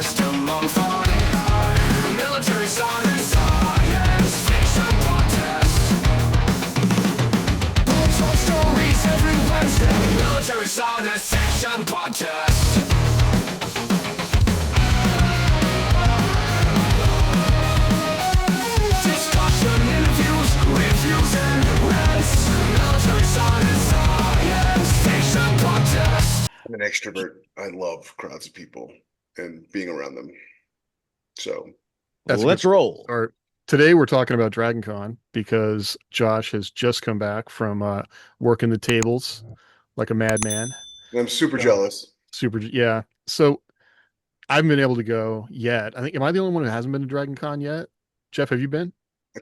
system on fire. Military science fiction podcast. Untold stories every Wednesday. Military science fiction podcast. Discussion, interviews, reviews, and rants. Military science fiction podcast. I'm an extrovert. I love crowds of people and being around them. So let's roll. Start. Today we're talking about DragonCon because Josh has just come back from working the tables like a madman. I'm super jealous. Yeah. So I haven't been able to go yet. I think, am I the only one who hasn't been to DragonCon yet? Jeff, have you been?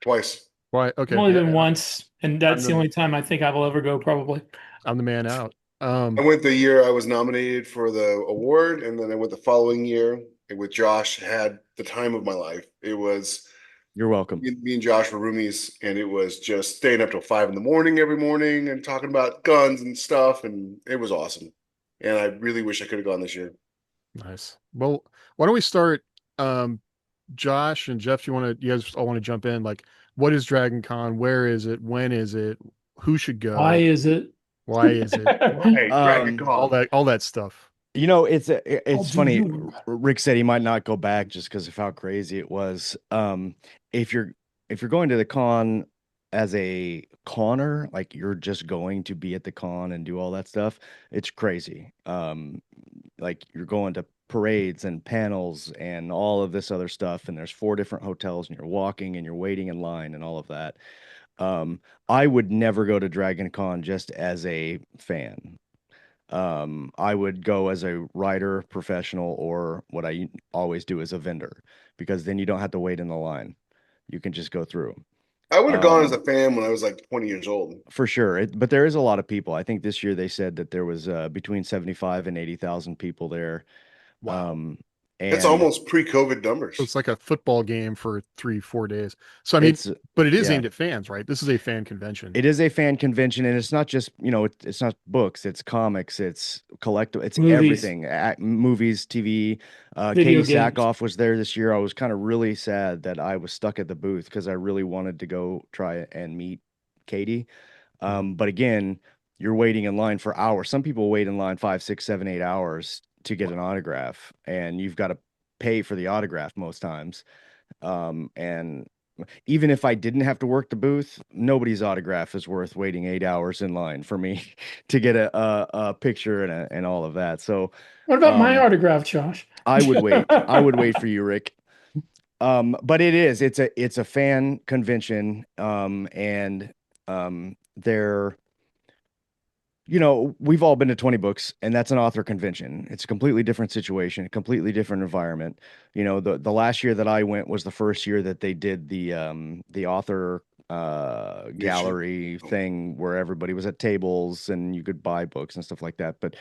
Twice. Why? Okay. I've only been once, and that's the only time I think I will ever go, probably. I'm the man out. I went the year I was nominated for the award, and then I went the following year with Josh. Had the time of my life. It was. You're welcome. Me and Josh were roomies, and it was just staying up till 5 a.m. every morning and talking about guns and stuff, and it was awesome. And I really wish I could have gone this year. Nice. Well, why don't we start? Josh and Jeff, you guys all want to jump in? Like, what is DragonCon? Where is it? When is it? Who should go? Why is it? Why is it? Hey, DragonCon. all that stuff. You know, it's funny. Rick said he might not go back just because of how crazy it was. If you're going to the con as a conner, like you're just going to be at the con and do all that stuff, it's crazy. Like you're going to parades and panels and all of this other stuff, and there's 4 different hotels, and you're walking and you're waiting in line and all of that. I would never go to DragonCon just as a fan. I would go as a writer, professional, or what I always do as a vendor, because then you don't have to wait in the line. You can just go through. I would have gone as a fan when I was like 20 years old. For sure. But there is a lot of people. I think this year they said that there was between 75 and 80,000 people there. Wow. It's almost pre-COVID numbers. So it's like a football game for 3-4 days. So I mean, but it is aimed at fans, right? This is a fan convention. It is a fan convention, and it's not just, it's not books, it's comics, it's collectible, it's movies. Everything. Movies, TV. Katie Sackhoff was there this year. I was kind of really sad that I was stuck at the booth because I really wanted to go try and meet Katie. But again, you're waiting in line for hours. Some people wait in line 5, 6, 7, 8 hours to get an autograph, and you've got to pay for the autograph most times. And even if I didn't have to work the booth, nobody's autograph is worth waiting 8 hours in line for me to get a picture and all of that. So what about my autograph, Josh? I would wait. I would wait for you, Rick. But it's a fan convention. And they're, we've all been to 20 books, and that's an author convention. It's a completely different situation, a completely different environment. The last year that I went was the first year that they did the author gallery thing where everybody was at tables and you could buy books and stuff like that. But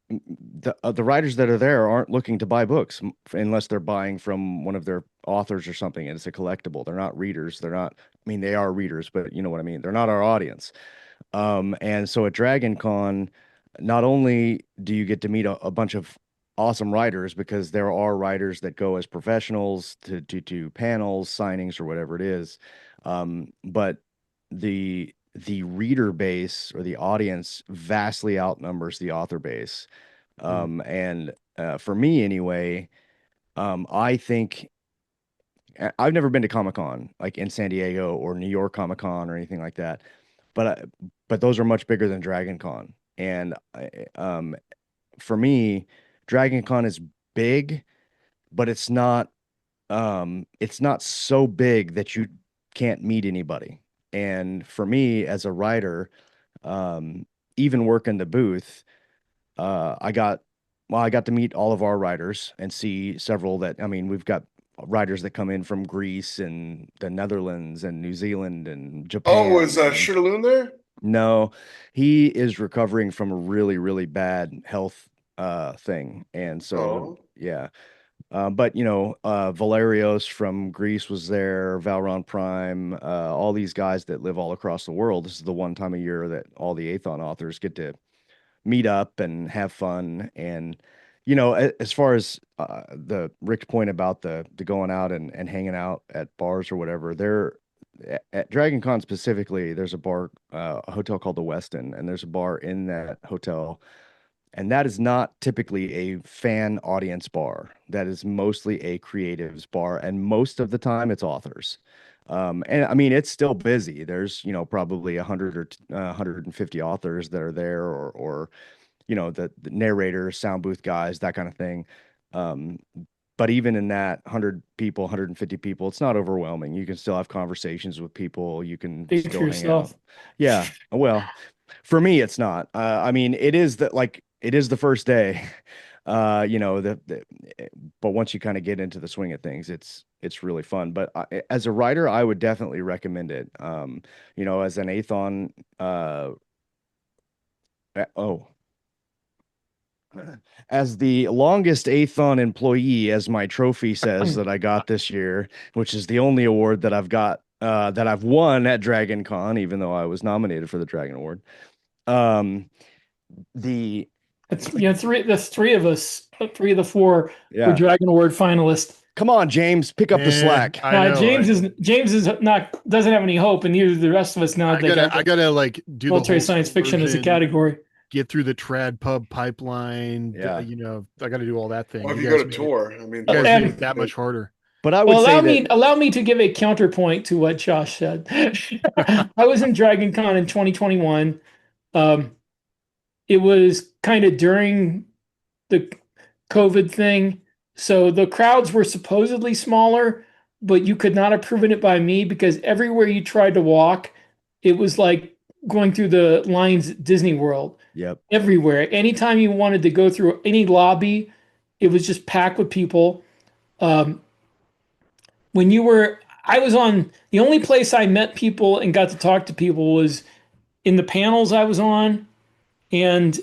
the writers that are there aren't looking to buy books unless they're buying from one of their authors or something, and it's a collectible. They're not readers. They're not, I mean, they are readers, but you know what I mean? They're not our audience. And so at DragonCon, not only do you get to meet a bunch of awesome writers, because there are writers that go as professionals to panels, signings, or whatever it is, but the reader base or the audience vastly outnumbers the author base. And for me anyway, I think I've never been to Comic-Con like in San Diego or New York Comic-Con or anything like that. But those are much bigger than DragonCon. And for me, DragonCon is big, but it's not so big that you can't meet anybody. And for me as a writer, even working the booth, I got to meet all of our writers and see several we've got writers that come in from Greece and the Netherlands and New Zealand and Japan. Oh, was Shirley there? No, he is recovering from a really, really bad health thing. And so, yeah. But Valerios from Greece was there, Valron Prime, all these guys that live all across the world. This is the one time a year that all the Athon authors get to meet up and have fun. And you know, as far as the Rick's point about the going out and hanging out at bars or whatever, there at DragonCon specifically, there's a bar, a hotel called the Westin, and there's a bar in that hotel, and that is not typically a fan audience bar. That is mostly a creatives bar, and most of the time it's authors. And I mean, it's still busy. There's, you know, probably 100 or 150 authors that are there, or you know, the narrators, sound booth guys, that kind of thing. Um, but even in that 100 people, 150 people, it's not overwhelming. You can still have conversations with people. You can Speak for still hang out. yourself. Yeah. Well, for me, it's not. I mean, it is that like it is the first day. You know, but once you kind of get into the swing of things, it's really fun. But as a writer, I would definitely recommend it. You know, as an Athon, oh, as the longest Athon employee, as my trophy says that I got this year, which is the only award that I've got that I've won at DragonCon, even though I was nominated for the Dragon Award. The It's, you know, the three of us, three of the four were yeah, Dragon Award finalists. come on, James, pick up the slack. I know, James is not doesn't have any hope, and neither do the rest of us now. I gotta like do the military whole science fiction as a version, category. get through the trad pub pipeline. Yeah. You know, I got to do all that thing. Or if You you guys go to make tour, I mean, you guys And- make it that much harder. But I would Well, say allow me to give a counterpoint to what Josh said. I was in DragonCon in 2021. It was kind of during the COVID thing, so the crowds were supposedly smaller, but you could not have proven it by me because everywhere you tried to walk, it was like going through the lines at Disney World. yep. Everywhere. Anytime you wanted to go through any lobby, it was just packed with people. When you were, I was on, the only place I met people and got to talk to people was in the panels I was on and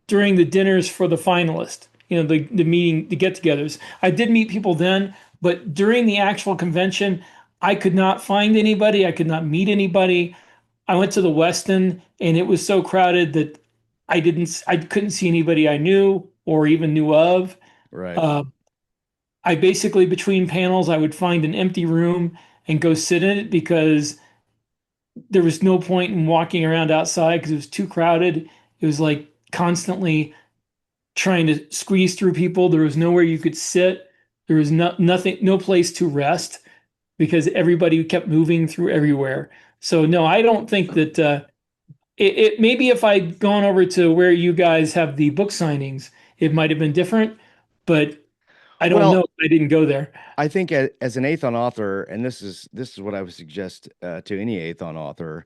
during the dinners for the finalists, you know, the meeting, the get togethers. I did meet people then, but during the actual convention, I could not find anybody. I could not meet anybody. I went to the Westin and it was so crowded that I couldn't see anybody I knew or even knew of. Right. I basically, between panels, I would find an empty room and go sit in it because there was no point in walking around outside because it was too crowded. It was like constantly trying to squeeze through people. There was nowhere you could sit. There was nothing, no place to rest because everybody kept moving through everywhere. So no, I don't think that it maybe if I'd gone over to where you guys have the book signings, it might have been different, but I don't know. I didn't go there. I think as an Athon author, and this is what I would suggest to any Athon author,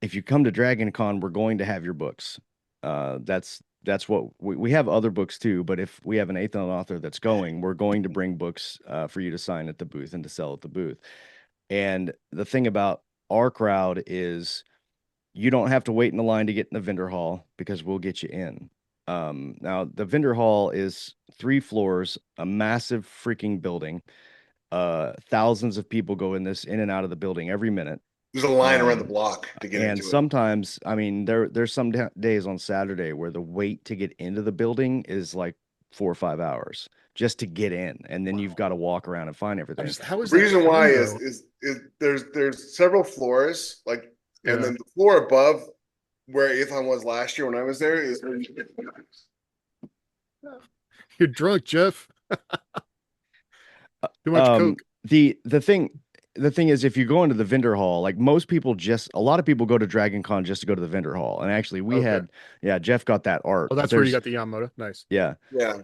if you come to DragonCon, we're going to have your books. That's what we have other books too, but if we have an Athon author that's going, we're going to bring books for you to sign at the booth and to sell at the booth. And the thing about our crowd is you don't have to wait in the line to get in the vendor hall because we'll get you in. Now the vendor hall is 3 floors, a massive freaking building. Thousands of people go in and out of the building every minute. There's a line around the block to get and into sometimes, I mean, there's some days on Saturday where the wait to get into the building is like 4 or 5 hours just to get in, and then you've got to walk around and find everything. How is The reason that why fun, is there's several floors, like, and Yeah. then the floor above where Athon was last year when I was there is You're drunk, Jeff. Too much Coke. The thing is, if you go into the vendor hall, like most people, a lot of people go to DragonCon just to go to the vendor hall. And actually we had, Jeff got that art. Oh, that's where you got the Yamamoto. Nice. Yeah. yeah.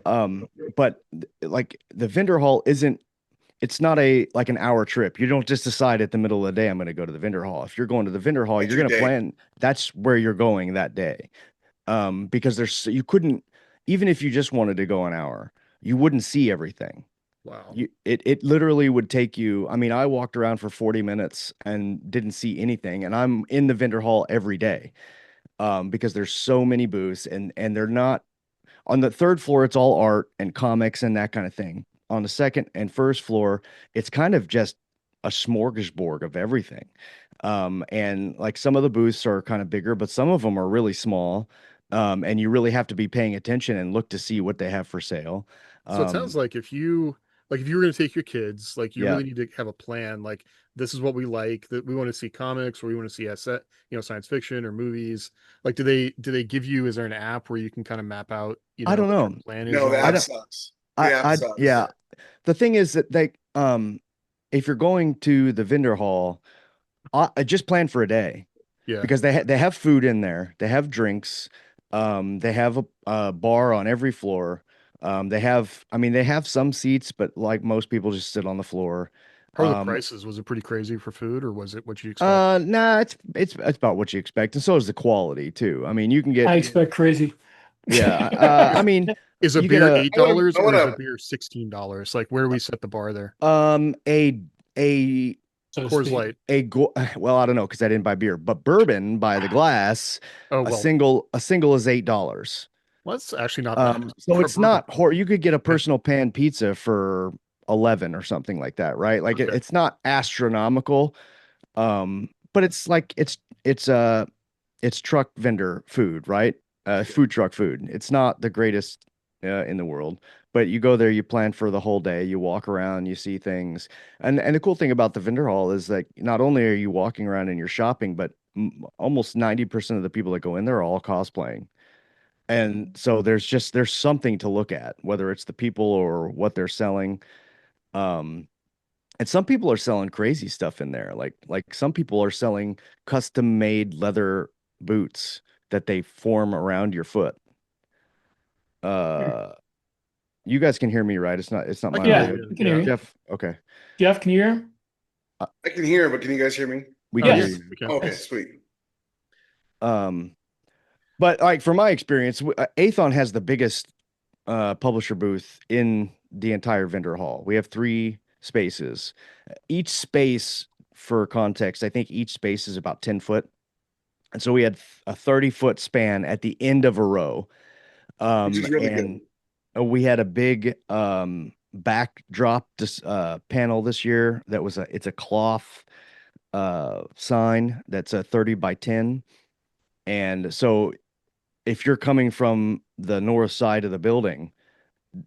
But like the vendor hall it's not like an hour trip. You don't just decide at the middle of the day, I'm going to go to the vendor hall. If you're going to the vendor hall, you're going to plan, that's where you're going that day. Because you couldn't, even if you just wanted to go an hour, you wouldn't see everything. Wow. It literally would take you. I mean, I walked around for 40 minutes and didn't see anything, and I'm in the vendor hall every day, because there's so many booths, and they're not on the 3rd floor. It's all art and comics and that kind of thing. On the 2nd and 1st floor, it's kind of just a smorgasbord of everything. And like some of the booths are kind of bigger, but some of them are really small. And you really have to be paying attention and look to see what they have for sale. So it sounds like if you were going to take your kids, like you Yeah. really need to have a plan. Like this is what we like. That we want to see comics, or we want to see science fiction or movies. Like, do they give you? Is there an app where you can kind of map out? I don't what your know. plan is. No, the and all app that? sucks. The app sucks. Yeah. The thing is that if you're going to the vendor hall, I just plan for a day Yeah. because they have food in there, they have drinks, they have a bar on every floor. They have some seats, but like most people just sit on the floor. How are the Um, prices? Was it pretty crazy for food, or was it what you expect? nah, it's about what you expect, and so is the quality too. I mean, you can I get expect crazy. yeah. I mean, Is a you get beer a $8 I or is a wanna beer $16? Like, where do we set the bar there? a So to Coors speak. Light. well, I don't know because I didn't buy beer, but bourbon by the glass, Oh a well, single is $8. well, that's actually not bad So for it's bourbon. not you could get a personal pan pizza for 11 or something like that, right? Like Okay. it's not astronomical. But it's like it's truck vendor food, right? Food truck food. It's not the greatest in the world, but you go there, you plan for the whole day, you walk around, you see things. And the cool thing about the vendor hall is that not only are you walking around and you're shopping, but almost 90% of the people that go in there are all cosplaying. And so there's something to look at, whether it's the people or what they're selling. Um, and some people are selling crazy stuff in there. Like some people are selling custom made leather boots that they form around your foot. Uh, you guys can hear me, right? It's not I my can hear Yeah, audio. you. we can Yeah. hear you. Jeff, okay. Jeff, can you hear him? I can hear, but can you guys hear me? We Oh, can yeah, hear Yes. you. we can. Okay, Yes. sweet. Um, but like from my experience, Athon has the biggest publisher booth in the entire vendor hall. We have 3 spaces. Each space, for context, I think each space is about 10 foot. And so we had a 30-foot span at the end of a row. Which is really good. And we had a big backdrop panel this year that was it's a cloth sign that's a 30 by 10. And so if you're coming from the north side of the building,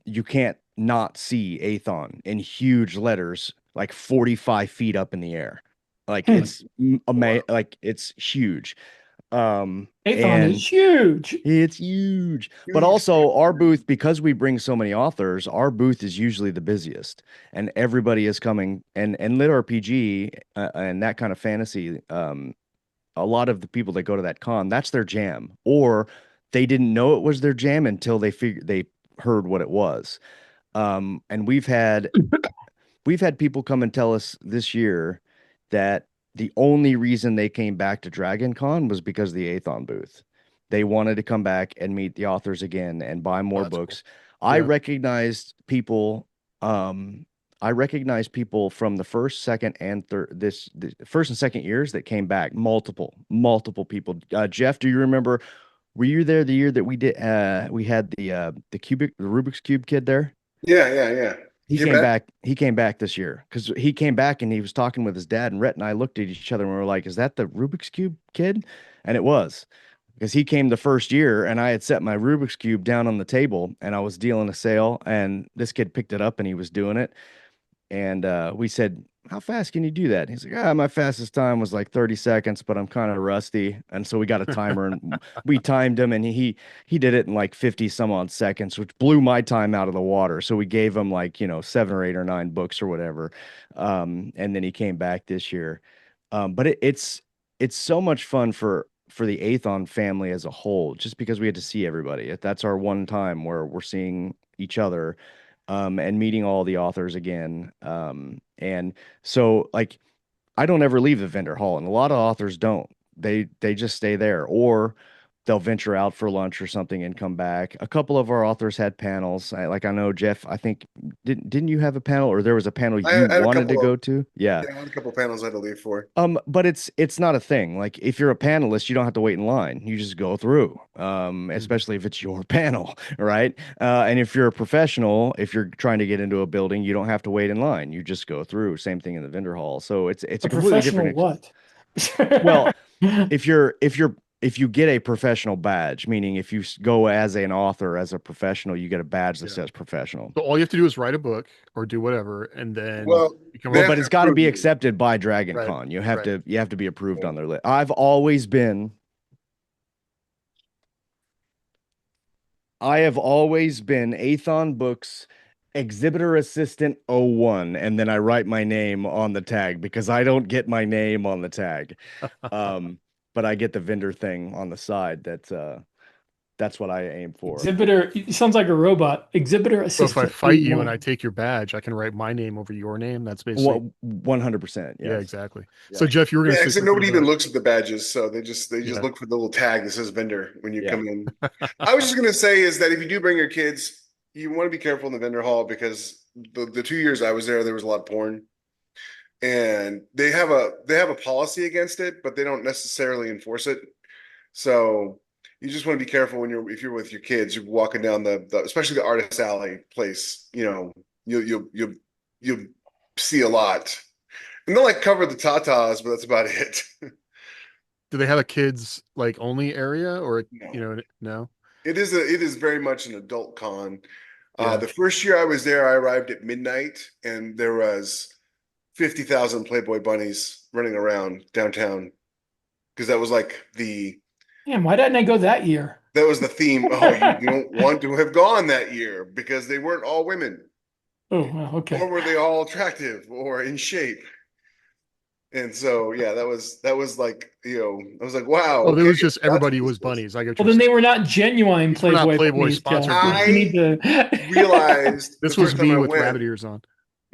you can't not see Athon in huge letters, like 45 feet up in the air. Like Hmm. it's like it's huge. Athon And is huge. it's huge. But Huge. also our booth, because we bring so many authors, our booth is usually the busiest, and everybody is coming. And lit RPG and that kind of fantasy. A lot of the people that go to that con, that's their jam, or they didn't know it was their jam until they heard what it was. And we've had people come and tell us this year that the only reason they came back to DragonCon was because of the Athon booth. They wanted to come back and meet the authors again and buy more that's books. cool. I Yeah. recognized people. I recognize people from the first, second, and third, the first and second years that came back. Multiple people. Jeff, do you remember? Were you there the year that we did? We had the Rubik's Cube kid there. Yeah. He Came came back? back. He came back this year because he came back and he was talking with his dad. And Rhett and I looked at each other and we were like, "Is that the Rubik's Cube kid?" And it was because he came the first year and I had set my Rubik's Cube down on the table and I was dealing a sale and this kid picked it up and he was doing it. And we said, "How fast can you do that?" And he's like, "My fastest time was like 30 seconds, but I'm kind of rusty." And so we got a timer and we timed him and he did it in like 50 some odd seconds, which blew my time out of the water. So we gave him like, 7 or 8 or 9 books or whatever. And then he came back this year. But it's so much fun for the Athon family as a whole, just because we had to see everybody. That's our one time where we're seeing each other and meeting all the authors again. And so like I don't ever leave the vendor hall, and a lot of authors don't. They just stay there, or they'll venture out for lunch or something and come back. A couple of our authors had panels. I know Jeff. I think didn't you have a panel, or there was a panel I you had a wanted to couple go of to? Yeah. I had a couple panels I had to leave for. But it's not a thing. Like if you're a panelist, you don't have to wait in line. You just go through. Especially if it's your panel, right? And if you're a professional, if you're trying to get into a building, you don't have to wait in line. You just go through. Same thing in the vendor hall. So it's a A completely professional different. what? Well, if you're if you get a professional badge, meaning if you go as an author, as a professional, you get a badge that Yeah. says professional. So all you have to do is write a book or do whatever, and then Well, become they Well, have but to it's got to approve be you. accepted by Right, DragonCon. You have right. to be approved on their list. I have always been Athon Books exhibitor assistant 01, and then I write my name on the tag because I don't get my name on the tag. But I get the vendor thing on the side. That's what I aim for. Exhibitor, it sounds like a robot. Exhibitor So if I assistant. fight you and I 01. take your badge, I can write my name over your name. That's basically, Well, 100%. yeah, Yes. exactly. Yeah. So Jeff, you were going Yeah, to say except something nobody even about, looks at the badges, so they just yeah. look for the little tag that says vendor when you Yeah. come in. I was just gonna say is that if you do bring your kids, you want to be careful in the vendor hall because the 2 years I was there was a lot of porn, and they have a policy against it, but they don't necessarily enforce it. So you just want to be careful when if you're with your kids, you're walking down the especially the artist alley place. You'll see a lot, and they'll like cover the tatas, but that's about it. Do they have a kids like only area or, No. no? It is very much an adult con. Yeah. The first year I was there, I arrived at midnight, and there was 50,000 Playboy bunnies running around downtown because that was like Man, why didn't I go that year? that was the theme. Oh, you don't want to have gone that year because they weren't all women, Oh, well, okay. or were they all attractive or in shape? And so, yeah, that was like, I was like, wow, Oh, there okay, was just that's everybody what was this is. bunnies. I get Well, what then you're they were not genuine These were not Playboy Playboy bunnies, Jeff. sponsored You need to. Realized the This was first time me I with went rabbit ears on.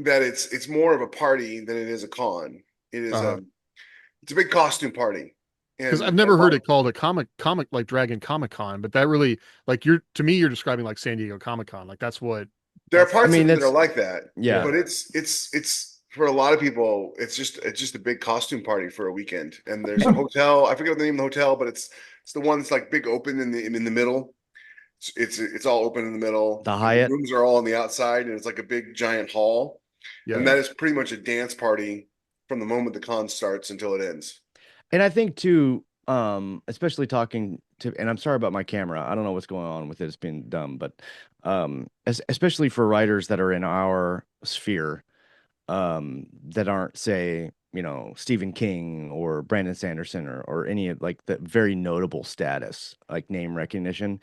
that it's more of a party than it is a con. It is Uh-huh. it's a big costume party, Because and I've never heard it called a comic like Dragon Comic Con, but that really like to me you're describing like San Diego Comic Con. Like that's what there are that's parts I mean, of it that are that's like that. yeah. But it's for a lot of people, it's just a big costume party for a weekend. And there's a hotel. I forget the name of the hotel, but it's the one that's like big open in the middle. It's all open in the middle. The And the Hyatt. rooms are all on the outside, and it's like a big giant hall. And yeah. that is pretty much a dance party from the moment the con starts until it ends. And I think too, especially talking to, and I'm sorry about my camera. I don't know what's going on with it. It's been dumb, but especially for writers that are in our sphere, that aren't, say, Stephen King or Brandon Sanderson or any of like the very notable status, like name recognition.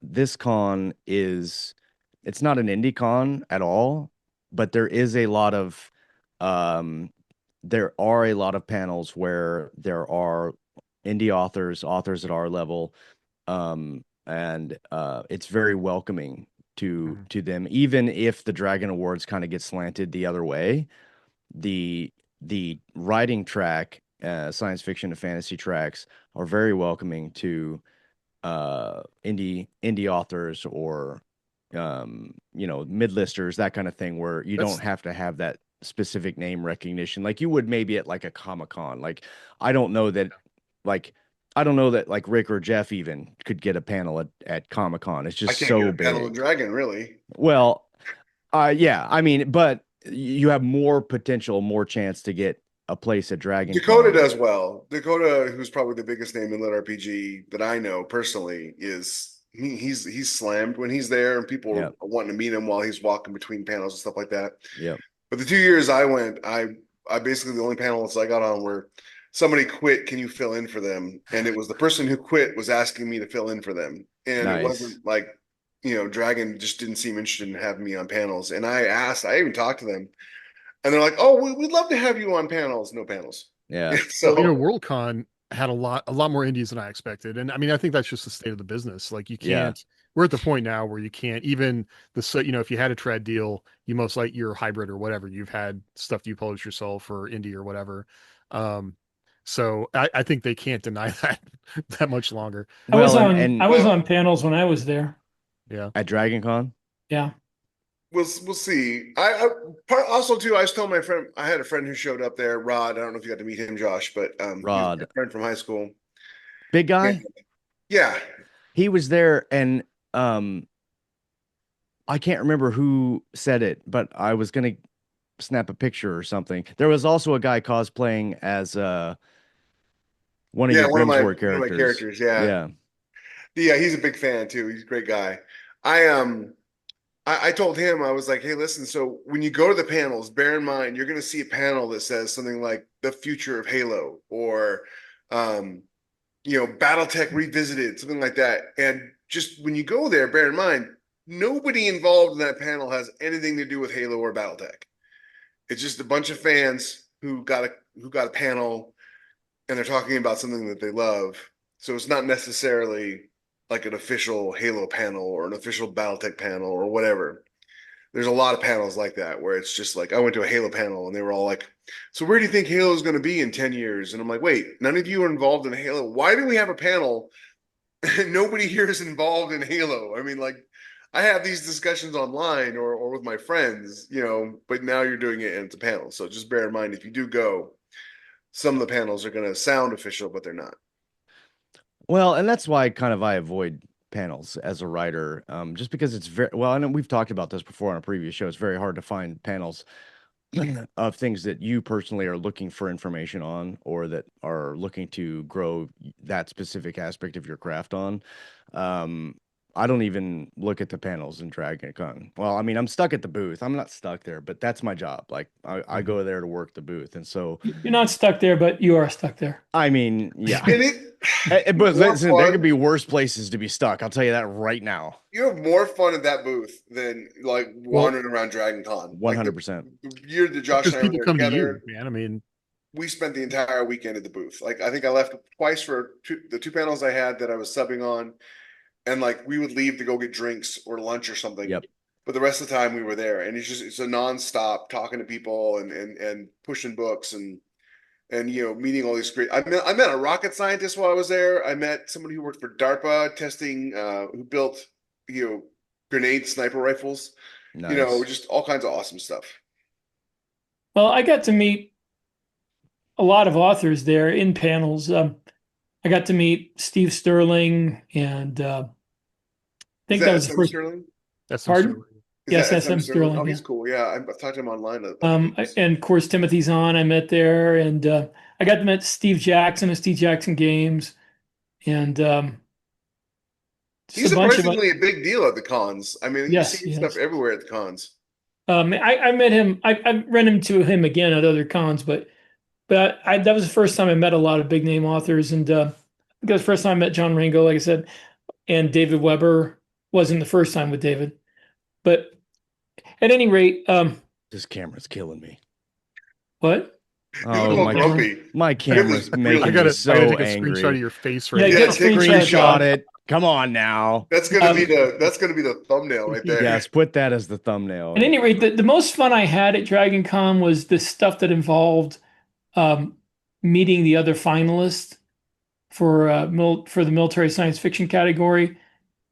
This con it's not an indie con at all, but there are a lot of panels where there are indie authors at our level, and it's very welcoming to them, even if the Dragon Awards kind of get slanted the other way. The writing track, science fiction to fantasy tracks, are very welcoming to indie authors or mid-listers, that kind of thing, where you That's don't have to have that specific name recognition like you would maybe at like a Comic-Con. Like I don't know that like like Rick or Jeff even could get a panel at Comic-Con. It's I just can't so get a panel of big. Dragon, really. Well, yeah, I mean, but you have more potential, more chance to get a place at Dakota DragonCon. does well. Dakota, who's probably the biggest name in lit RPG that I know personally, he's slammed when he's there, and people Yeah, are wanting to meet him while he's walking between panels and stuff like that. yeah. But the 2 years I went, I basically the only panels I got on were somebody quit. Can you fill in for them? And it was the person who quit was asking me to fill in for them, and it Nice. wasn't like Dragon just didn't seem interested in having me on panels. And I even talked to them, and they're like, "Oh, we'd love to have you on panels." No panels. Yeah. So well, WorldCon had a lot more indies than I expected. And I mean, I think that's just the state of the business. Like you Yeah. can't, we're at the point now where you can't even if you had a trad deal, you most like your hybrid or whatever, you've had stuff you publish yourself or indie or whatever. So I think they can't deny that much longer. I was Well, on I was on panels when I was there. Yeah. at DragonCon. Yeah. we'll see. Also too, I was telling my friend, I had a friend who showed up there, Rod. I don't know if you got to meet him, Josh, but he was Rod. my friend from high school. Big guy. Yeah. He was there, and I can't remember who said it, but I was gonna snap a picture or something. There was also a guy cosplaying as One of Yeah, your Grimsword one of my characters. characters. Yeah, Yeah. yeah, he's a big fan too. He's a great guy. I I told him, I was like, hey, listen, so when you go to the panels, bear in mind you're going to see a panel that says something like the future of Halo or um, BattleTech Revisited, something like that. And just when you go there, bear in mind, nobody involved in that panel has anything to do with Halo or BattleTech. It's just a bunch of fans who got a panel and they're talking about something that they love. So it's not necessarily like an official Halo panel or an official BattleTech panel or whatever. There's a lot of panels like that where it's just like I went to a Halo panel and they were all like, "So where do you think Halo is going to be in 10 years?" And I'm like, "Wait, none of you are involved in Halo. Why do we have a panel and nobody here is involved in Halo?" I mean, like I have these discussions online or with my friends, but now you're doing it and it's a panel. So just bear in mind if you do go, some of the panels are going to sound official, but they're not. Well, and that's why I avoid panels as a writer, just because it's very well. I know we've talked about this before on a previous show. It's very hard to find panels of things that you personally are looking for information on, or that are looking to grow that specific aspect of your craft on. Um, I don't even look at the panels in DragonCon. Well, I mean, I'm stuck at the booth. I'm not stuck there, but that's my job. Like I go there to work the booth, and so You're not stuck there, but you are stuck there. I mean, yeah. And it But more listen, there fun. could be worse places to be stuck. I'll tell you that right now. You have more fun at that booth than like wandering around Dragon Con. Like 100%. the year that Josh Because and I were people there come to together, you, man. I mean, we spent the entire weekend at the booth. Like I think I left twice for the two panels I had that I was subbing on, and like we would leave to go get drinks or lunch or something. Yep. But the rest of the time we were there, and it's a nonstop talking to people and pushing books and meeting all these great. I met a rocket scientist while I was there. I met somebody who worked for DARPA testing, who built grenade sniper rifles. Nice. Just all kinds of awesome stuff. Well, I got to meet a lot of authors there in panels. I got to meet Steve Sterling, and I think that was the SM first. Sterling? that's Pardon? Yes, Is that SM Sterling. Oh, Yeah. he's cool. Yeah, I've talked to him online. And of course Timothy Zahn I met there, and I got to meet Steve Jackson of Steve Jackson Games, and just He's a bunch of surprisingly a big deal at the cons. I mean, you yes, see stuff everywhere at the cons. I met him. I ran into him again at other cons, but that was the first time I met a lot of big name authors, and I think that was the first time I met John Ringo, like I said, and David Weber wasn't the first time with David, but at any rate, This camera's killing me. what? You look Oh, all my, grumpy. my camera's Really- making I me gotta so take a angry. screenshot of your face Yeah, right get now. a screenshot. Screenshot it. Come on now. That's gonna be the thumbnail right there. Yes, put that as the thumbnail. At any rate, the most fun I had at Dragon Con was the stuff that involved meeting the other finalists for the military science fiction category,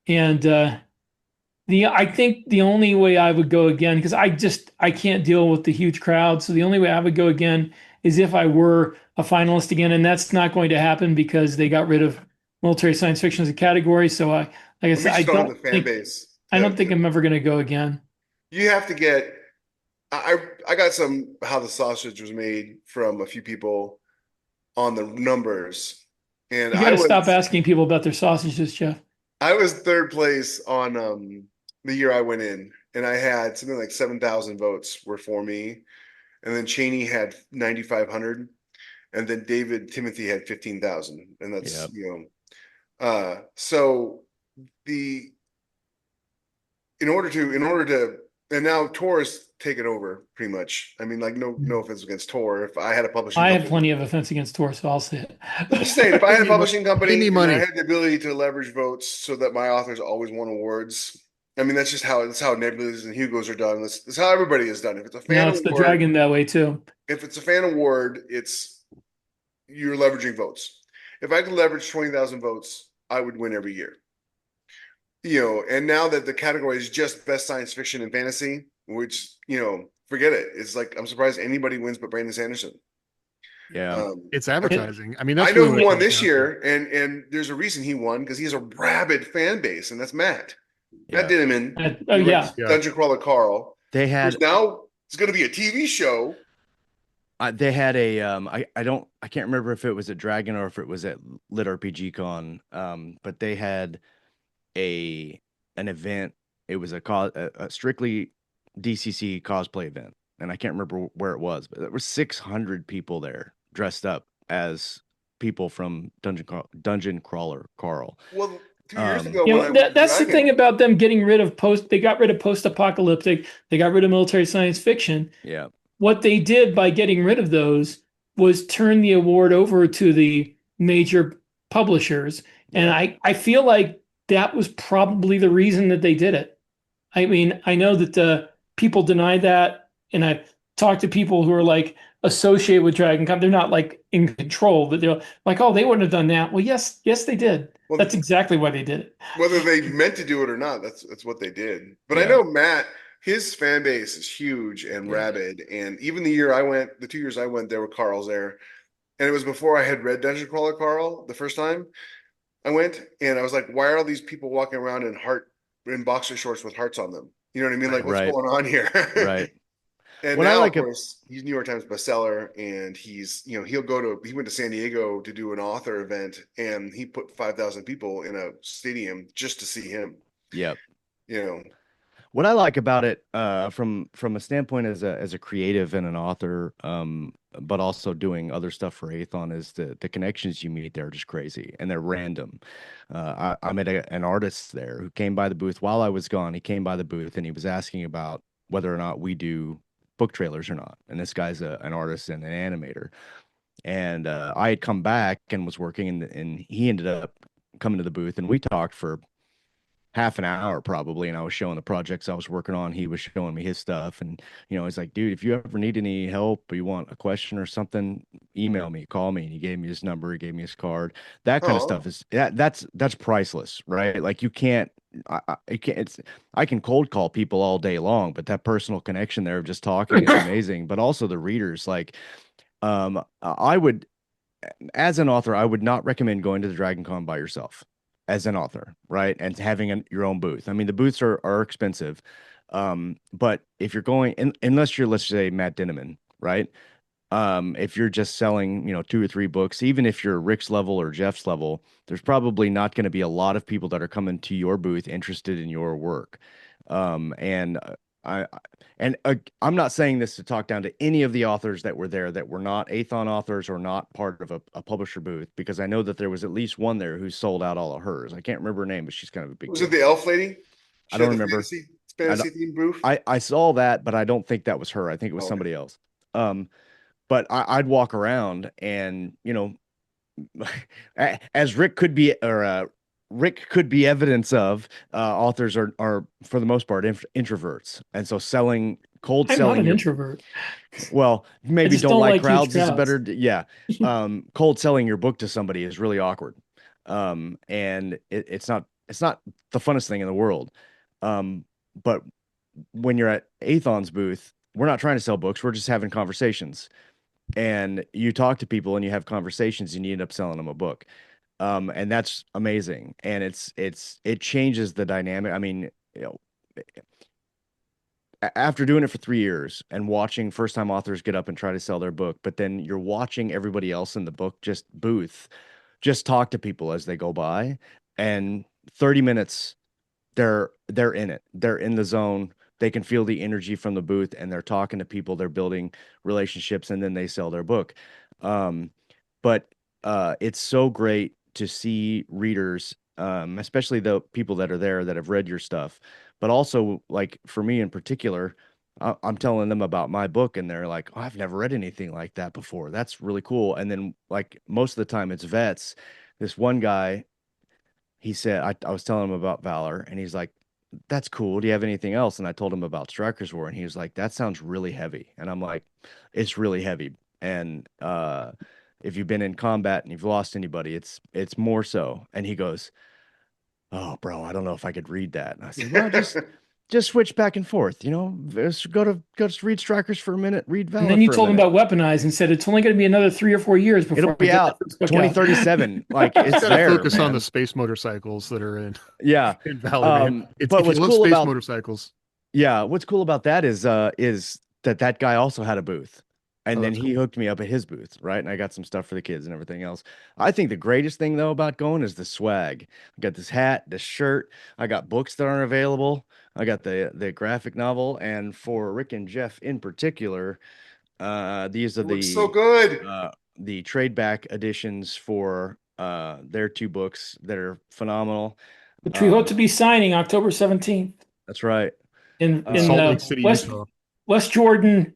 and I think the only way I would go again, because I can't deal with the huge crowd, so the only way I would go again is if I were a finalist again, and that's not going to happen because they got rid of military science fiction as a category. So like I We said, just don't have the fan base. I don't think I'm ever going to go again. You have to get. I got some how the sausage was made from a few people on the numbers, and You got to stop asking people about their sausages, Jeff. I was third place on the year I went in, and I had something like 7,000 votes were for me, and then Cheney had 9,500, and then David Timothy had 15,000, and that's so the in order to and now Tor has taken over pretty much. I mean, like no offense against Tor. If I had a publishing I company, have plenty of offense against Tor, so I'll say it. I'm just saying, if I had a publishing company Give me and money. I had the ability to leverage votes so that my authors always won awards, I mean that's how Nebulas and Hugos are done. That's how everybody is done. If it's a fan Now it's the award, dragon that way too. if it's a fan award, you're leveraging votes. If I could leverage 20,000 votes, I would win every year. And now that the category is just best science fiction and fantasy, which forget it. It's like I'm surprised anybody wins but Brandon Sanderson. Yeah. It's advertising. I mean, that's I know really who what won it this comes down year, and there's a reason he won because he has a rabid fan base, and that's Matt. Yeah. Matt Dinneman. Oh, He yeah. writes Dungeon Crawler Carl. They had Now it's going to be a TV show They had a I can't remember if it was at Dragon or if it was at Lit RPG Con, but they had a an event. It was a strictly DCC cosplay event, and I can't remember where it was, but there were 600 people there dressed up as people from Dungeon Crawler Carl. Well, 2 years ago You when know, I went to that's the thing Dragon, about them getting rid of they got rid of post-apocalyptic, they got rid of military science fiction. Yeah, What they did by getting rid of those was turn the award over to the major publishers. And yeah, I feel like that was probably the reason that they did it. I mean, I know that people deny that, and I talked to people who are like associated with DragonCon. They're not like in control, but they're like, oh, they wouldn't have done that. Well, yes, they did. well, That's exactly why they did it. whether they meant to do it or not, that's what they did. But I Yeah. know Matt, his fan base is huge and Yeah. rabid. And even the year I went, the 2 years I went, there were Carls there. And it was before I had read Dungeon Crawler Carl the first time I went, and I was like, why are all these people walking around in boxer shorts with hearts on them? You know what I mean? Like, what's Right. going on here? right. And What I now, like of ab- course, he's New York Times bestseller, and he went to San Diego to do an author event, and he put 5,000 people in a stadium just to see him. Yep. You know, What I like about it, from a standpoint as a creative and an author, but also doing other stuff for Athon, is the connections you meet there are just crazy and they're random. I met an artist there who came by the booth while I was gone. He came by the booth and he was asking about whether or not we do book trailers or not. And this guy's an artist and an animator. And I had come back and was working, and he ended up coming to the booth, and we talked for half an hour probably, and I was showing the projects I was working on. He was showing me his stuff, and he's like, dude, if you ever need any help or you want a question or something, email me, call me. And he gave me his number, he gave me his card. That kind of oh, stuff that's priceless, right? Like you can't I can't it's I can cold call people all day long, but that personal connection there of just talking is amazing. But also the readers, like, I would, as an author, I would not recommend going to the Dragon Con by yourself as an author, right? And having your own booth. I mean, the booths are expensive. But if you're going, unless you're, let's say, Matt Dinneman, right? If you're just selling, 2 or 3 books, even if you're Rick's level or Jeff's level, there's probably not going to be a lot of people that are coming to your booth interested in your work. And I and I'm not saying this to talk down to any of the authors that were there that were not Athon authors or not part of a publisher booth, because I know that there was at least one there who sold out all of hers. I can't remember her name, but she's kind of a big was deal. it the elf lady? I She don't had the remember. I fantasy themed booth. I saw that, but I don't think that was her. I think it was Oh, okay. somebody else. But I'd walk around and, as Rick could be evidence of, authors are for the most part introverts. And so cold I'm not selling an your, introvert. well, I maybe just don't don't like like huge crowds is a crowds. better, yeah. Cold selling your book to somebody is really awkward. And it's not the funnest thing in the world. But when you're at Athon's booth, we're not trying to sell books. We're just having conversations, and you talk to people and you have conversations and you end up selling them a book. And that's amazing. And it changes the dynamic. I mean, after doing it for 3 years and watching first time authors get up and try to sell their book, but then you're watching everybody else in the book just talk to people as they go by, and 30 minutes they're in it. They're in the zone. They can feel the energy from the booth, and they're talking to people, they're building relationships, and then they sell their book. Um, but it's so great to see readers, especially the people that are there that have read your stuff, but also, like, for me in particular, I'm telling them about my book, and they're like, oh, I've never read anything like that before. That's really cool. And then, like, most of the time it's vets. This one guy, he said, I was telling him about Valor, and he's like, that's cool. Do you have anything else? And I told him about Strikers War, and he was like, that sounds really heavy. And I'm like, it's really heavy. And if you've been in combat and you've lost anybody, it's more so. And he goes, oh, bro, I don't know if I could read that. And I said, well, just switch back and forth, just go to read Strikers for a minute, read And Valor then you for a told him minute. about Weaponize and said it's only going to be another 3 or 4 years It'll before I be get out that first book out. 2037. Like, it's Just gotta there, focus on man. the space motorcycles that are in Yeah. Valor, man. But If what's you love cool space about motorcycles, Yeah, what's cool about that is that guy also had a booth. And Oh, then that's he cool. hooked me up at his booth, right? And I got some stuff for the kids and everything else. I think the greatest thing though about going is the swag. I got this hat, this shirt. I got books that aren't available. I got the graphic novel, and for Rick and Jeff in particular, these are It looks so good. the trade back editions for their two books that are phenomenal. Which we hope to be signing October 17th That's right. in In in Salt Lake uh, City, West Utah. West Jordan,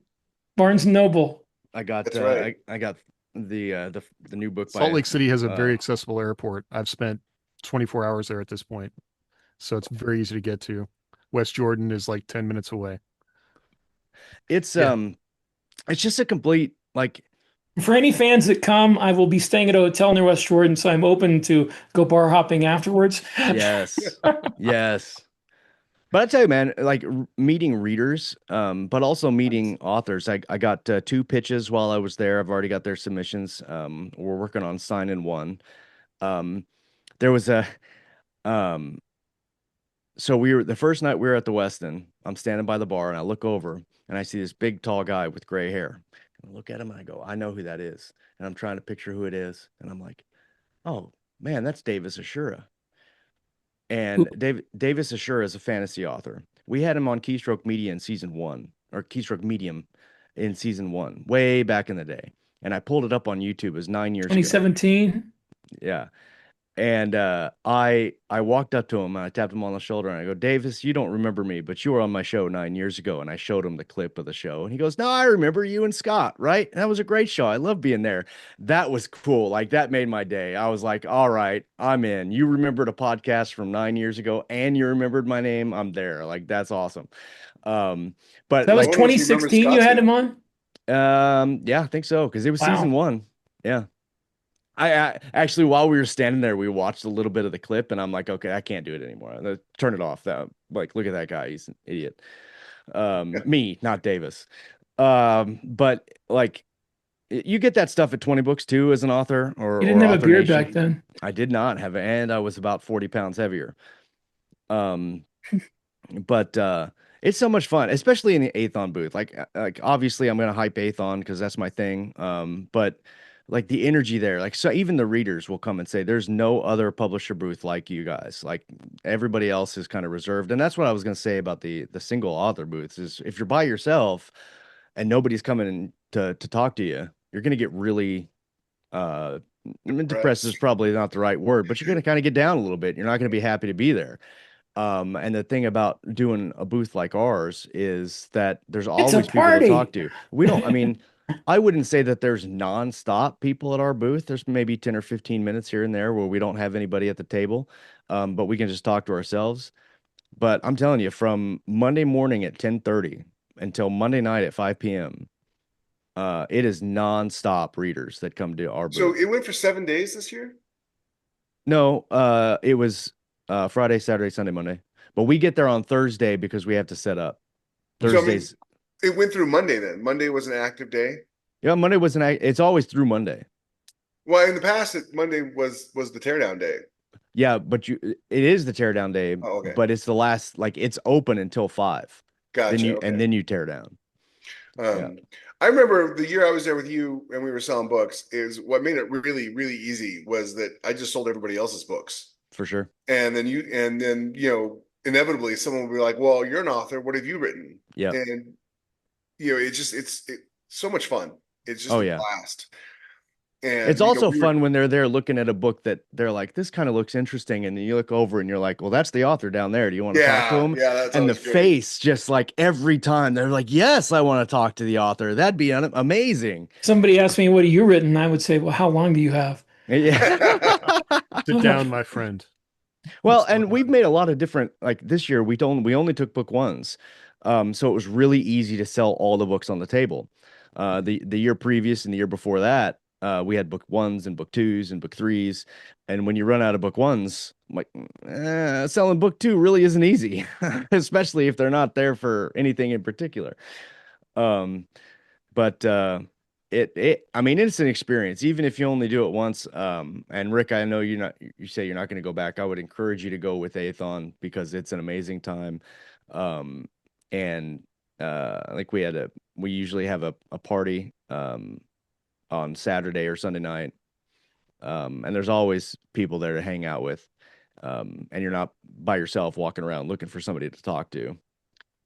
Barnes and Noble. I got That's right. I got the new book Salt by Lake City has a very accessible airport. I've spent 24 hours there at this point, so it's very easy to get to. West Jordan is like 10 minutes away. it's Yeah. it's just a complete like For any fans that come, I will be staying at a hotel near West Jordan, so I'm open to go bar hopping afterwards. yes. Yes. But I tell you, man, like meeting readers, but also meeting authors. I got two pitches while I was there. I've already got their submissions. We're working on signing one. Um, there was a, um, so we were the first night we were at the Westin. I'm standing by the bar and I look over and I see this big tall guy with gray hair. I look at him and I go, I know who that is. And I'm trying to picture who it is. And I'm like, oh man, that's Davis Ashura. And Davis Ashura is a fantasy author. We had him on Keystroke Media in season 1, or Keystroke Medium in season 1, way back in the day. And I pulled it up on YouTube. It was 9 years ago. 2017. Yeah. And I walked up to him and I tapped him on the shoulder and I go, Davis, you don't remember me, but you were on my show 9 years ago. And I showed him the clip of the show. And he goes, no, I remember you and Scott, right? And that was a great show. I love being there. That was cool. Like that made my day. I was like, all right, I'm in. You remembered a podcast from 9 years ago and you remembered my name. I'm there. Like that's awesome. But That was like, I wonder if you remember 2016 you Scott's had him name. on? yeah, I think so. Because it was season Wow. 1. Yeah. I actually, while we were standing there, we watched a little bit of the clip, and I'm like, okay, I can't do it anymore. Turn it off. That like, look at that guy. He's an idiot. Me, not Davis. But like, you get that stuff at 20 books too, as an author You or didn't have a Author beard Nation. back then. I did not have, and I was about 40 pounds heavier. But it's so much fun, especially in the Athon booth. Like obviously I'm gonna hype Athon because that's my thing. But like the energy there, like so even the readers will come and say, "There's no other publisher booth like you guys." Like everybody else is kind of reserved, and that's what I was gonna say about the single author booths. Is if you're by yourself and nobody's coming to talk to you, you're gonna get really I mean, depressed is probably not the right word, but you're gonna kind of get down a little bit. You're not gonna be happy to be there. And the thing about doing a booth like ours is that there's It's a always people to talk party. to. We don't, I mean, I wouldn't say that there's nonstop people at our booth. There's maybe 10 or 15 minutes here and there where we don't have anybody at the table, but we can just talk to ourselves. But I'm telling you, from Monday morning at 10:30 until Monday night at 5 p.m., it is nonstop readers that come to our So booth. it went for 7 days this year? No, it was Friday, Saturday, Sunday, Monday. But we get there on Thursday because we have to set up. So, I mean, Thursdays. it went through Monday then. Monday was an active day. Yeah, Monday was it's always through Monday. Well, in the past, Monday was the teardown day. Yeah, but it is the teardown day, Oh, okay. but it's the last, like it's open until 5. Gotcha. Then okay. and then you tear down. Yeah. I remember the year I was there with you and we were selling books, is what made it really, really easy was that I just sold everybody else's books. For sure. And then inevitably someone will be like, well, you're an author. What have you written? Yeah. And it's so much fun. It's just Oh, a yeah. blast. And It's also fun when they're there looking at a book that they're like, this kind of looks interesting. And then you look over and you're like, well, that's the author down there. Do you want to talk to him? Yeah, that's and the always great. face, just like every time they're like, yes, I want to talk to the author. That'd be amazing. Somebody asked me, what have you written? I would say, well, how long do you have? Yeah. Sit down, my friend. Well, and we've made a lot of different, like this year we only took book ones. So it was really easy to sell all the books on the table. The year previous and the year before that, we had book ones and book twos and book threes. And when you run out of book ones, I'm like, selling book two really isn't easy, especially if they're not there for anything in particular. But I mean, it's an experience, even if you only do it once. And Rick, I know you say you're not going to go back. I would encourage you to go with Athon because it's an amazing time. And like we usually have a party um, on Saturday or Sunday night. And there's always people there to hang out with. And you're not by yourself walking around looking for somebody to talk to.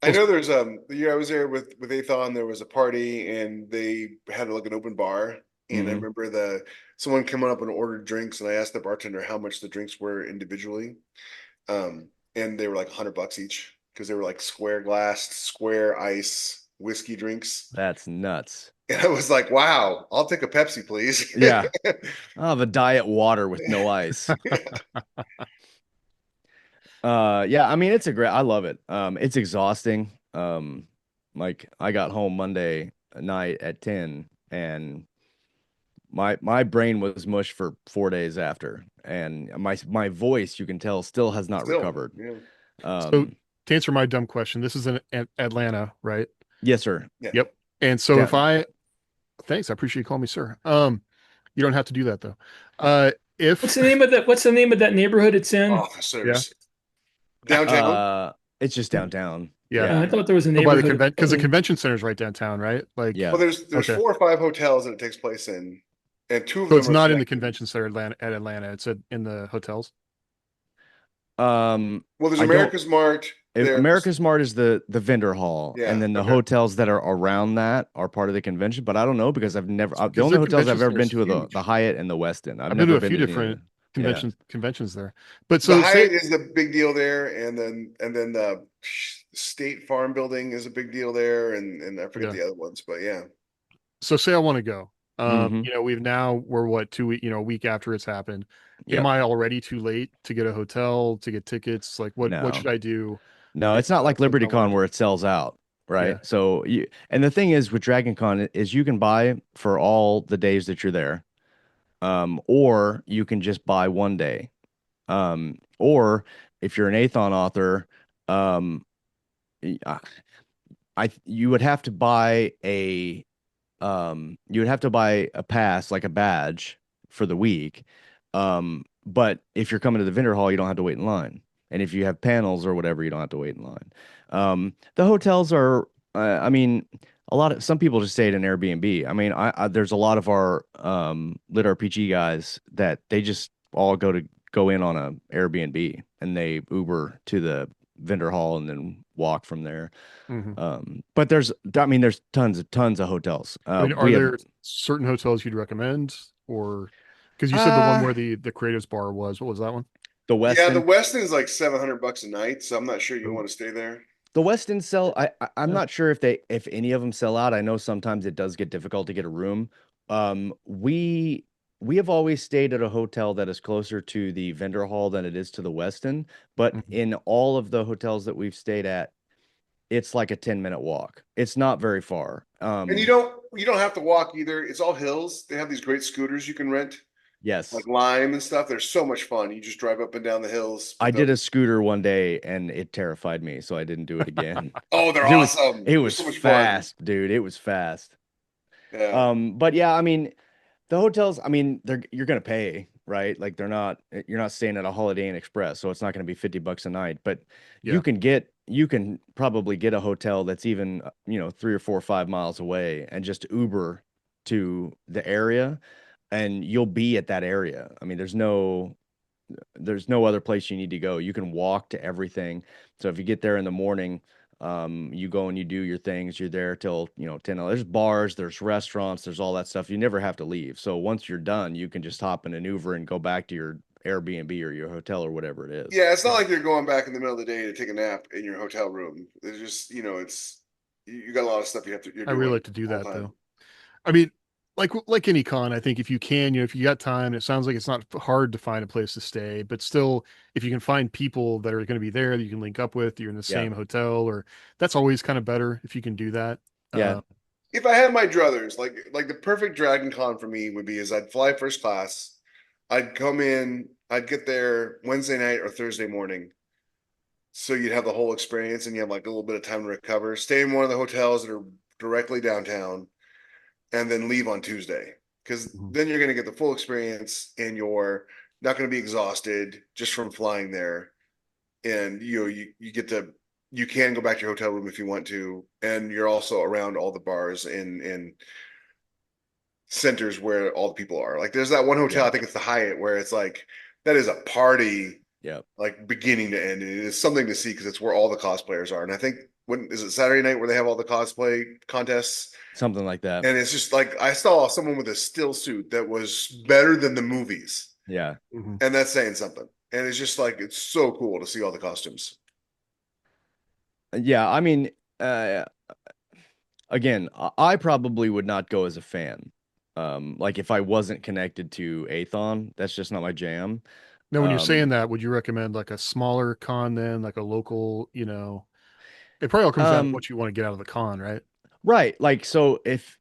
I know there's the year I was there with Athon, there was a party and they had like an open bar. And I Mhm. remember someone came up and ordered drinks, and I asked the bartender how much the drinks were individually. And they were like $100 each because they were like square glass, square ice whiskey drinks. That's nuts. And I was like, wow, I'll take a Pepsi, please. Yeah. I'll have a diet water with no ice. Yeah, I mean it's a great, I love it. It's exhausting. Like I got home Monday night at 10 and my brain was mush for 4 days after. And my voice, you can tell, still has not Still, recovered. yeah. So to answer my dumb question, this is in Atlanta, right? Yes, sir. Yeah. Yep. And so Yeah. thanks, I appreciate you calling me sir. You don't have to do that though. What's the name of that? What's the name of that neighborhood it's in? Officers. Downtown. It's just downtown. Yeah. I thought there was a by the neighborhood. because the convention center is right downtown, right? Like, Yeah. Well, there's Okay. 4 or 5 hotels that it takes place in, and 2 of So them it's are not in the connected. convention center at Atlanta. It's in the hotels. Well, there's I don't- America's Mart. There's America's Mart is the vendor hall, Yeah, and then the okay. hotels that are around that are part of the convention. But I don't know because I've never. The Because only their hotels I've convention ever been to are center's the huge. Hyatt and the Westin. I've been to a few different Yeah. conventions there. But the so Hyatt say is the big deal there, and then the State Farm building is a big deal there, and I forget Yeah. the other ones, but yeah. I want to go. Mhm. We're what, 2 week, a week after it's happened. Yep. Am I already too late to get a hotel, to get tickets? Like what No. should I do? No, it's not like LibertyCon where it sells out, right? Yeah. So and the thing is with DragonCon is you can buy for all the days that you're there, or you can just buy one day, or if you're an Athon author, um, I you would have to buy a pass, like a badge for the week. But if you're coming to the vendor hall, you don't have to wait in line. And if you have panels or whatever, you don't have to wait in line. The hotels are, I mean, some people just stay at an Airbnb. I mean, there's a lot of our lit RPG guys that they just all go in on a Airbnb and they Uber to the vendor hall and then walk from there. But there's tons of hotels. I mean, are there certain hotels you'd recommend, or because you said the one where the Creatives Bar was? What was that one? The Yeah, the Westin? Westin is like $700 a night, so I'm not sure you Ooh. want to stay there. The Westin sell. I'm not sure if any of them sell out. I know sometimes it does get difficult to get a room. We have always stayed at a hotel that is closer to the vendor hall than it is to the Westin. But Mhm. in all of the hotels that we've stayed at, it's like a 10-minute walk. It's not very far. And you don't have to walk either. It's all hills. They have these great scooters you can rent, Yes. like Lime and stuff. They're so much fun. You just drive up and down the hills. I did a scooter one day and it terrified me, so I didn't do it again. Oh, they're It was- awesome. It was so much fast, dude. It was fast. fun. Yeah. But yeah, I mean, the hotels, I mean, you're gonna pay, right? Like you're not staying at a Holiday Inn Express, so it's not gonna be $50 a night. But Yeah. you can probably get a hotel that's even 3 or 4 or 5 miles away and just Uber to the area, and you'll be at that area. I mean, there's no other place you need to go. You can walk to everything. So if you get there in the morning, you go and you do your things. You're there till 10. There's bars, there's restaurants, there's all that stuff. You never have to leave. So once you're done, you can just hop in an Uber and go back to your Airbnb or your hotel or whatever it is. Yeah, it's not like you're going back in the middle of the day to take a nap in your hotel room. It's just, you got a lot of stuff you have to. You're I really doing like to do all that the time. though. I mean, like any con, I think if you can, if you got time, it sounds like it's not hard to find a place to stay, but still, if you can find people that are going to be there that you can link up with, you're in the same hotel, or that's always kind of better if you can do that. Yeah. If I had my druthers, like the perfect Dragon Con for me would be is I'd fly first class. I'd come in, I'd get there Wednesday night or Thursday morning. So you'd have the whole experience and you have like a little bit of time to recover. Stay in one of the hotels that are directly downtown and then leave on Tuesday. Because then you're going to get the full experience and you're not going to be exhausted just from flying there. And you can go back to your hotel room if you want to. And you're also around all the bars and centers where all the people are. Like there's that one hotel, Yeah. I think it's the Hyatt, where it's like that is a party, Yeah. like beginning to end. It is something to see because it's where all the cosplayers are. And I think when is it Saturday night where they have all the cosplay contests? Something like that. And it's just like I saw someone with a still suit that was better than the movies. Yeah. Mhm. And that's saying something. And it's just like it's so cool to see all the costumes. Yeah. I mean, again, I probably would not go as a fan. Like if I wasn't connected to Athon, that's just not my jam. Now, when you're Um, saying that, would you recommend like a smaller con then, like a local, it probably all comes down to what you want to get out of the con, right? right. Like, so if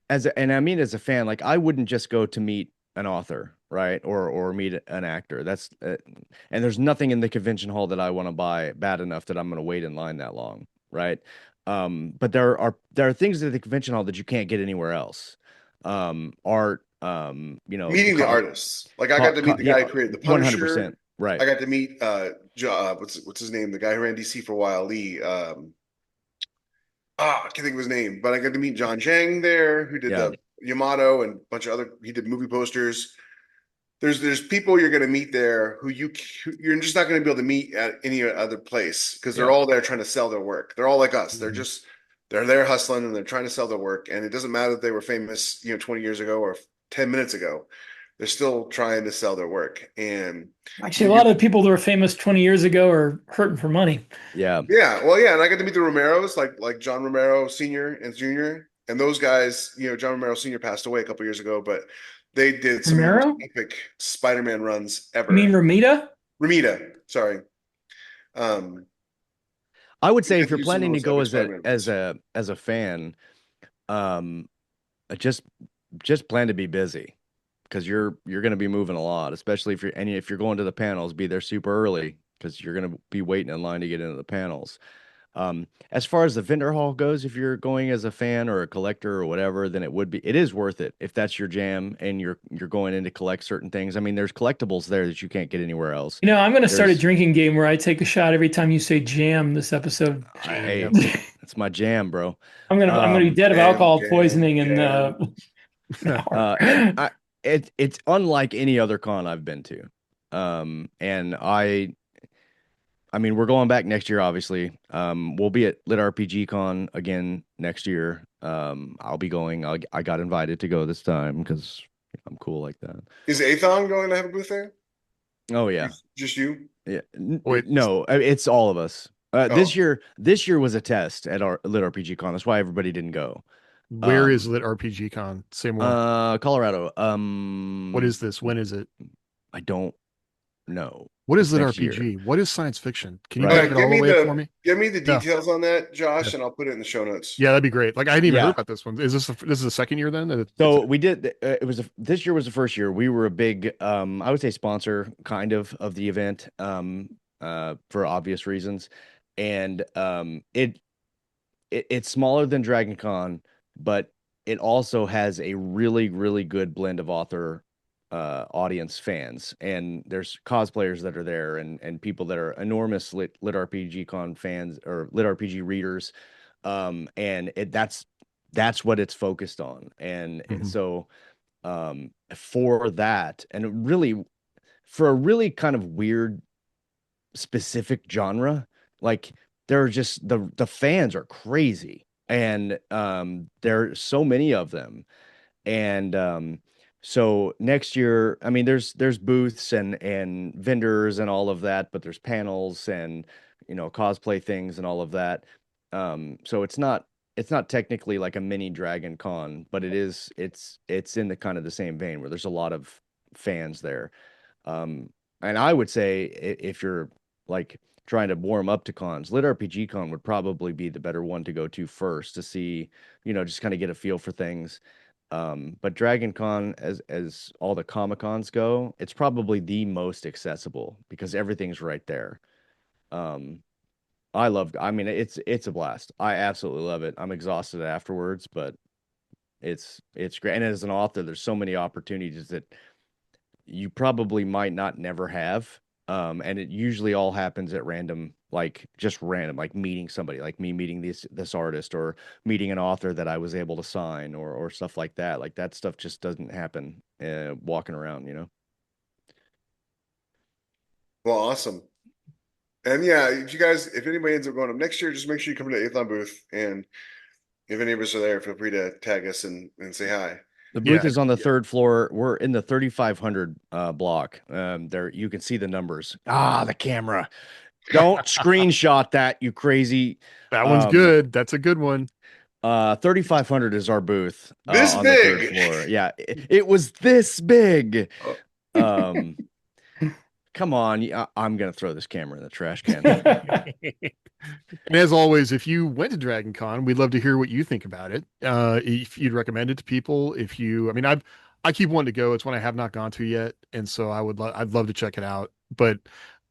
and I mean as a fan, like I wouldn't just go to meet an author, right? Or meet an actor. That's and there's nothing in the convention hall that I want to buy bad enough that I'm going to wait in line that long, right? But there are things at the convention hall that you can't get anywhere else. Art, Meeting the artists. Like I got to meet the guy who created the Punisher. 100%, right. I got to meet what's his name? The guy who ran DC for a while, Lee. I can't think of his name, but I got to meet John Jang there, who did Yeah. the Yamato and a bunch of other. He did movie posters. There's people you're going to meet there who you're just not going to be able to meet at any other place because they're Yeah. all there trying to sell their work. They're all like us. Mhm. They're there hustling and they're trying to sell their work. And it doesn't matter if they were famous, 20 years ago or 10 minutes ago. They're still trying to sell their work. And Actually, a lot of people that were famous 20 years ago are hurting for money. Yeah. yeah, well, yeah, and I got to meet the Romeros, like John Romero Sr. and Jr. And those guys, John Romero Sr. passed away a couple years ago, but they did some of the most Romero? epic Spider-Man runs ever. I mean, Ramita? Ramita, sorry. Um, I would say He if you're did some of planning to those go epic as Spider-Man runs. a fan, um, just plan to be busy because you're going to be moving a lot, especially if you're going to the panels, be there super early because you're going to be waiting in line to get into the panels. As far as the vendor hall goes, if you're going as a fan or a collector or whatever, then it is worth it if that's your jam and you're going in to collect certain things. I mean, there's collectibles there that you can't get anywhere else. I'm going to start a There's- drinking game where I take a shot every time you say jam this episode. Hey, Yep. it's my jam, bro. I'm gonna be dead of Jam, alcohol jam, poisoning in jam. an hour. It's unlike any other con I've been to. And I mean, we're going back next year, obviously. We'll be at Lit RPG Con again next year. I'll be going. I got invited to go this time because I'm cool like that. Is Athon going to have a booth there? Oh yeah, Just you? yeah. Wait. No, it's all of us. This Oh. year was a test at our Lit RPG Con. That's why everybody didn't go. Where is Lit RPG Con? Say more. Colorado. What is this? When is it? I don't know. What is It's Lit next year. RPG? What is science fiction? Can you Right. break it all the way up for me? Give me the Yeah. details on that, Josh, Yeah. and I'll put it in the show notes. Yeah, that'd be great. Like I hadn't even Yeah. heard about this one. Is this the second year then? So we did. This year was the first year. We were a big, I would say, sponsor kind of the event, for obvious reasons, and it's smaller than DragonCon, but it also has a really, really good blend of author audience fans, and there's cosplayers that are there and people that are enormous lit RPG con fans or lit RPG readers, and that's what it's focused on, and Mhm. so for that, and really for a really kind of weird specific genre, like they're just the fans are crazy, and there are so many of them, and so next year, I mean, there's booths and vendors and all of that, but there's panels and cosplay things and all of that. So it's not technically like a mini Dragon Con, but it's in the kind of the same vein where there's a lot of fans there. And I would say if you're like trying to warm up to cons, Lit RPG Con would probably be the better one to go to first to see, just kind of get a feel for things. But Dragon Con, as all the Comic Cons go, it's probably the most accessible because everything's right there. I mean, it's a blast. I absolutely love it. I'm exhausted afterwards, but it's great. And as an author, there's so many opportunities that you probably might not never have And it usually all happens at random, like just random, like meeting somebody, like me meeting this artist or meeting an author that I was able to sign or stuff like that. Like that stuff just doesn't happen walking around, you know? Well, awesome. And yeah, if anybody ends up going up next year, just make sure you come to the Athon booth. And if any of us are there, feel free to tag us and say hi. The booth Yeah, is on the third floor. We're in the 3500 block. There you can see the numbers. Ah, the camera. Don't screenshot that, you crazy. that one's good. That's a good one. 3500 is our booth This on the third big. floor. Yeah, it was this big. Oh. Come on, I'm gonna throw this camera in the trash can. And as always, if you went to DragonCon, we'd love to hear what you think about it. If you'd recommend it to people, I mean, I keep wanting to go. It's one I have not gone to yet, and so I'd love to check it out. But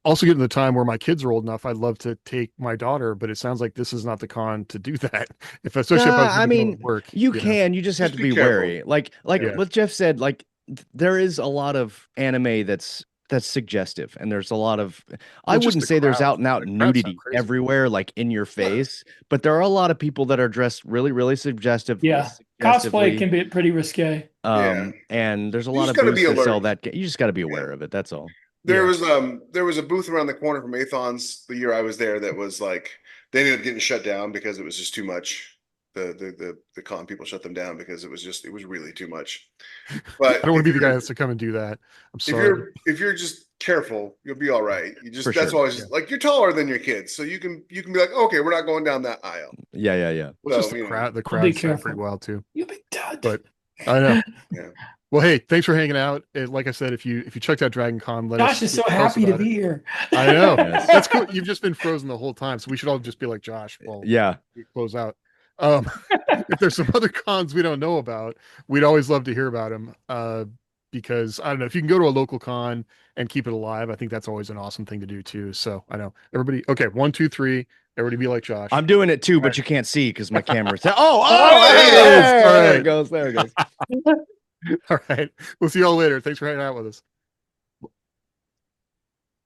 also getting to the time where my kids are old enough, I'd love to take my daughter. But it sounds like this is not the con to do that. Especially if I mean, work, you know? can. You just have Just to be be careful. wary. Like Yeah. what Jeff said. Like there is a lot of anime that's suggestive, and there's a lot of. I just wouldn't the say there's crowd. out and out The crowd's not nudity crazy. everywhere, like in your face, but there are a lot of people that are dressed really, really suggestive. Yeah. Cosplay can be pretty risque. Yeah. And there's a You lot just of gotta booths be that sell alert. that. You just got to be aware of it. That's all. There Yeah. was a booth around the corner from Athon's the year I was there that was like they ended up getting shut down because it was just too much. The con people shut them down because it was really too much. But I don't want to be if the guy you're- that has to come and do that. I'm if sorry. you're just careful, you'll be all right. You just For that's sure. always Yeah. like you're taller than your kids, so you can be like, okay, we're not going down that aisle. Yeah. Well, just So, the you know, crowd. The I'll be crowd sound careful. pretty wild too. You big dud. But I know. Yeah. Well, hey, thanks for hanging out. And like I said, if you checked out DragonCon, let us Josh is so tell us happy to about be it. here. I know. Yes. That's cool. You've just been frozen the whole time, so we should all just be like Josh. Well, Yeah. we close out. If there's some other cons we don't know about, we'd always love to hear about them. Because I don't know if you can go to a local con and keep it alive. I think that's always an awesome thing to do too. So I know everybody. Okay, 1, 2, 3. Everybody be like Josh. I'm doing it too, All but right. you can't see because my camera's. Oh, there it is. All there right. it goes. There it goes. All right. We'll see y'all later. Thanks for hanging out with us.